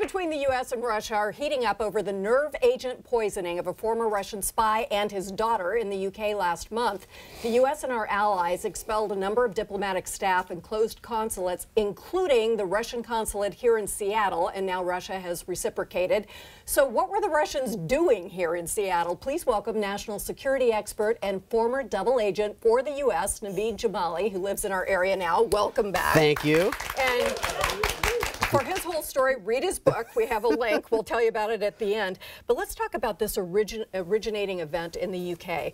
between the U.S. and Russia are heating up over the nerve agent poisoning of a former Russian spy and his daughter in the U.K. last month. The U.S. and our allies expelled a number of diplomatic staff and closed consulates, including the Russian consulate here in Seattle, and now Russia has reciprocated. So what were the Russians doing here in Seattle? Please welcome national security expert and former double agent for the U.S., Naveed Jamali, who lives in our area now. Welcome back. Thank you. And for his whole story, read his book. We have a link. We'll tell you about it at the end. But let's talk about this originating event in the UK.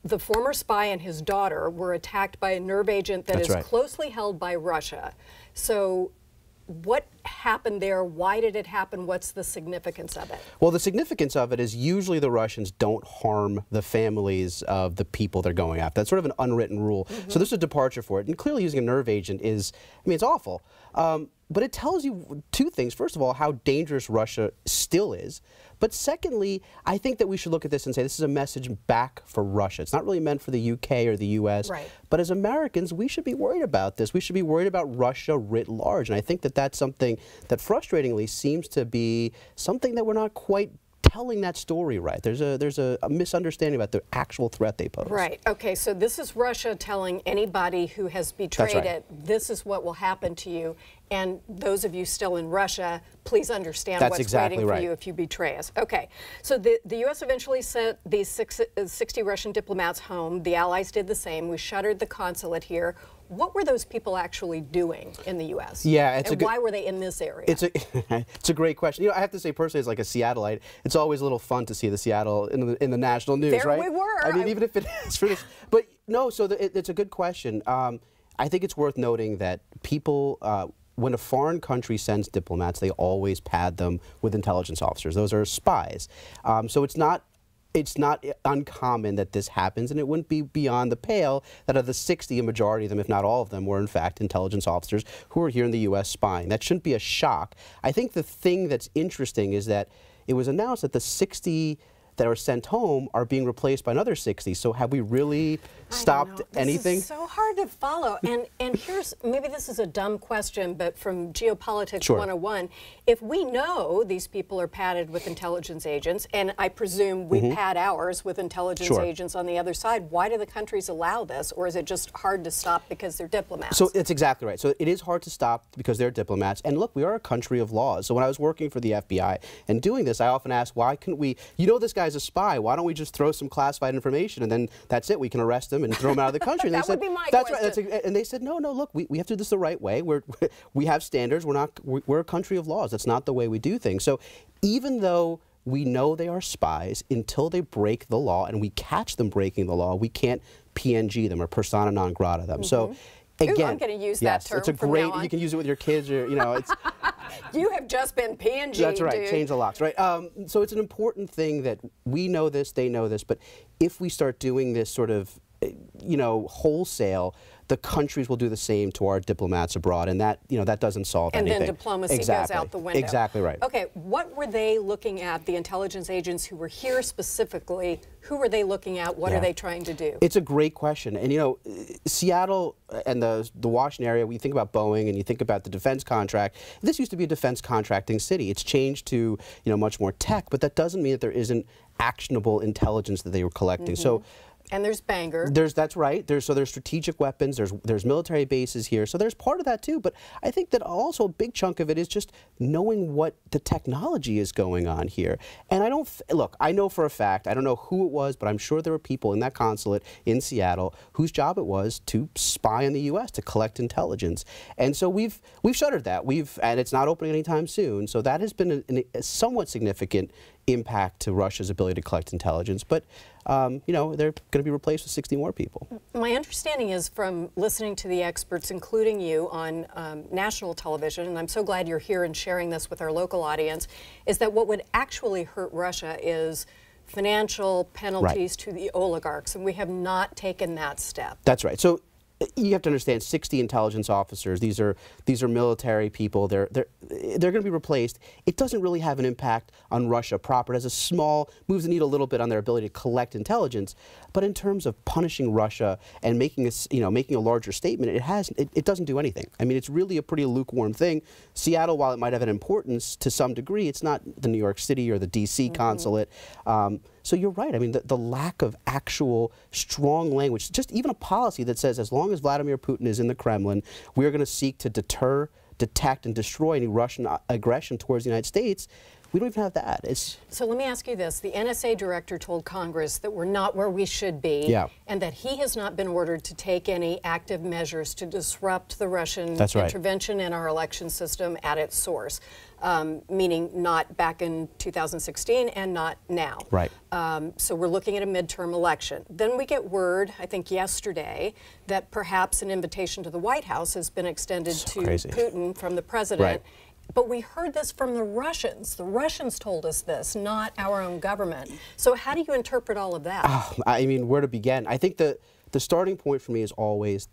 The former spy and his daughter were attacked by a nerve agent that is closely held by Russia. So what happened there? Why did it happen? What's the significance of it? Well, the significance of it is usually the Russians don't harm the families of the people they're going after. That's sort of an unwritten rule. So this is a departure for it. And clearly using a nerve agent is, I mean, it's awful. But it tells you two things. First of all, how dangerous Russia still is. But secondly, I think that we should look at this and say this is a message back for Russia. It's not really meant for the UK or the US. Right. But as Americans, we should be worried about this. We should be worried about Russia writ large. And I think that that's something that frustratingly seems to be something that we're not quite telling that story right. There's a misunderstanding about the actual threat they pose. Right. Okay, so this is Russia telling anybody who has betrayed it, this is what will happen to you. And those of you still in Russia, please understand what's waiting for you if you betray us. Okay, so the U.S. eventually sent these 60 Russian diplomats home. The Allies did the same. We shuttered the consulate here. What were those people actually doing in the U.S.? Yeah, and why were they in this area? It's a great question. You know, I have to say personally, as like a Seattleite, it's always a little fun to see the Seattle in the national news, there right? We were. I mean, even if it is for this, but no. So it's a good question. I think it's worth noting that people. When a foreign country sends diplomats, they always pad them with intelligence officers. Those are spies. So it's not uncommon that this happens, and it wouldn't be beyond the pale that of the 60, a majority of them, if not all of them, were in fact intelligence officers who were here in the U.S. spying. That shouldn't be a shock. I think the thing that's interesting is that it was announced that the 60 that are sent home are being replaced by another 60. So have we really stopped anything? This is so hard to follow. And here's, maybe this is a dumb question, but from Geopolitics 101, if we know these people are padded with intelligence agents, and I presume we pad ours with intelligence agents on the other side, why do the countries allow this? Or is it just hard to stop because they're diplomats? So it's exactly right. So it is hard to stop because they're diplomats. And look, we are a country of laws. So when I was working for the FBI and doing this, I often asked, why couldn't we, you know this guy's a spy, why don't we just throw some classified information and then that's it, we can arrest him and throw him out of the country? And that they said, would be my that's question. right. And they said, no, look, we have to do this the right way. We have standards. We're a country of laws. That's not the way we do things. So even though we know they are spies, until they break the law and we catch them breaking the law, we can't PNG them or persona non grata them. So again, ooh, I'm going to use that term it's a from great. now on. You can use it with your kids, or you know, it's. You have just been PNG. That's right. Dude. Change the locks, right? So it's an important thing that we know this, they know this, but if we start doing this sort of, you know, wholesale, the countries will do the same to our diplomats abroad, and that, you know, that doesn't solve anything. And then diplomacy goes out the window. Exactly right. Okay, what were they looking at, the intelligence agents who were here specifically? Who were they looking at? What are they trying to do? It's a great question. And, you know, Seattle and the Washington area, when you think about Boeing and you think about the defense contract, this used to be a defense contracting city. It's changed to, you know, much more tech, but that doesn't mean that there isn't actionable intelligence that they were collecting. So. And there's Bangor. That's right. There's strategic weapons. There's military bases here. So there's part of that too. But I think that also a big chunk of it is just knowing what the technology is going on here. And I don't look. I know for a fact. I don't know who it was, but I'm sure there were people in that consulate in Seattle whose job it was to spy on the U.S. to collect intelligence. And so we've shuttered that. And it's not opening anytime soon. So that has been a somewhat significant impact to Russia's ability to collect intelligence. But you know, they're going to be replaced with 60 more people. My understanding is from listening to the experts, including you, on national television, and I'm so glad you're here and sharing this with our local audience, is that what would actually hurt Russia is financial penalties to the oligarchs, and we have not taken that step. That's right. So you have to understand 60 intelligence officers. These are military people. They're going to be replaced. It doesn't really have an impact on Russia proper. It has a small, moves the needle a little bit on their ability to collect intelligence. But in terms of punishing Russia and making a larger statement, it doesn't do anything. I mean, it's really a pretty lukewarm thing. Seattle, while it might have an importance to some degree, it's not the New York City or the D.C. consulate. So you're right. I mean, the lack of actual strong language, just even a policy that says as long as Vladimir Putin is in the Kremlin, we're going to seek to deter, detect, and destroy any Russian aggression towards the United States. We don't even have that. So let me ask you this. The NSA director told Congress that we're not where we should be, and that he has not been ordered to take any active measures to disrupt the Russian intervention in our election system at its source, meaning not back in 2016 and not now. Right. So we're looking at a midterm election. Then we get word, I think yesterday, that perhaps an invitation to the White House has been extended to Putin from the president. Right. But we heard this from the Russians. The Russians told us this, not our own government. So how do you interpret all of that? I mean, where to begin? I think the starting point for me is always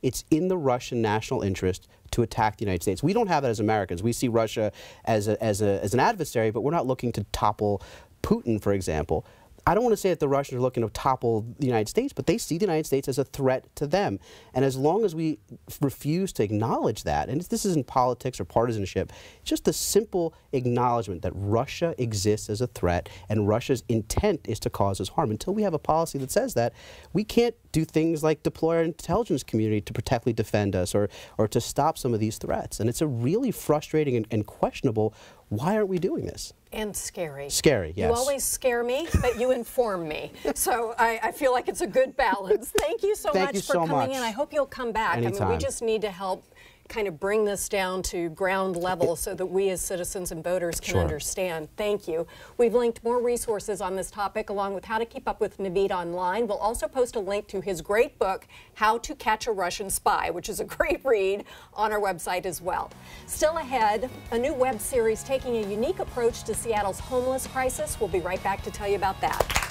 it's in the Russian national interest to attack the United States. We don't have that as Americans. We see Russia as an adversary, but we're not looking to topple Putin, for example. I don't want to say that the Russians are looking to topple the United States, but they see the United States as a threat to them. And as long as we refuse to acknowledge that, and this isn't politics or partisanship, it's just the simple acknowledgement that Russia exists as a threat and Russia's intent is to cause us harm. Until we have a policy that says that, we can't do things like deploy our intelligence community to protectly defend us or to stop some of these threats. And it's a really frustrating and questionable, why aren't we doing this? And scary. Scary, yes. You always scare me, but you inform me. So I feel like it's a good balance. Thank you so much for coming in. I hope you'll come back. Anytime. I mean, we just need to help kind of bring this down to ground level so that we as citizens and voters can understand. Thank you. We've linked more resources on this topic along with how to keep up with Naveed online. We'll also post a link to his great book, How to Catch a Russian Spy, which is a great read, on our website as well. Still ahead, a new web series taking a unique approach to Seattle's homeless crisis. We'll be right back to tell you about that.